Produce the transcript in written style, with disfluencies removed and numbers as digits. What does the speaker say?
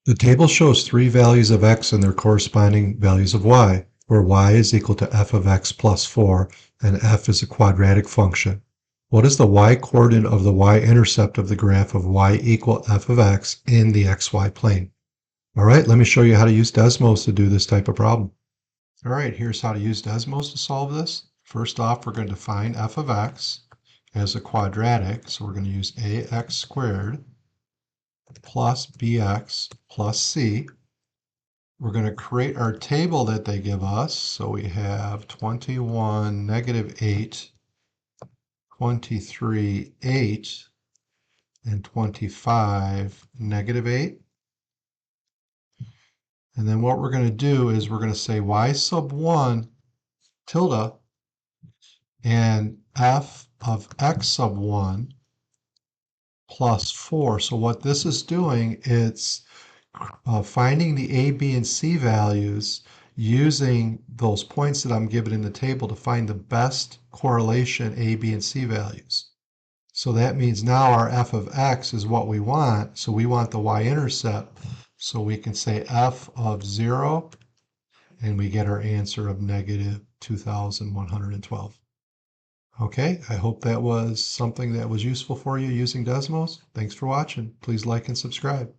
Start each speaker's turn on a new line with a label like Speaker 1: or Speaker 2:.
Speaker 1: The table shows three values of x and their corresponding values of y, where y is equal to f of x plus 4 and f is a quadratic function. What is the y-coordinate of the y-intercept of the graph of y equal f of x in the xy plane? All right, let me show you how to use Desmos to do this type of problem. All right, here's how to use Desmos to solve this. First off, we're going to define f of x as a quadratic, so we're going to use ax squared plus bx plus c. We're going to create our table that they give us. So we have 21, negative 8, 23, 8, and 25, negative 8. And then what we're going to do is we're going to say y sub 1 tilde and f of x sub 1 plus 4. So what this is doing, it's finding the a, b, and c values using those points that I'm given in the table to find the best correlation a, b, and c values. So that means now our f of x is what we want. So we want the y-intercept. So we can say f of 0, and we get our answer of negative 2,112. Okay, I hope that was something that was useful for you using Desmos. Thanks for watching. Please like and subscribe.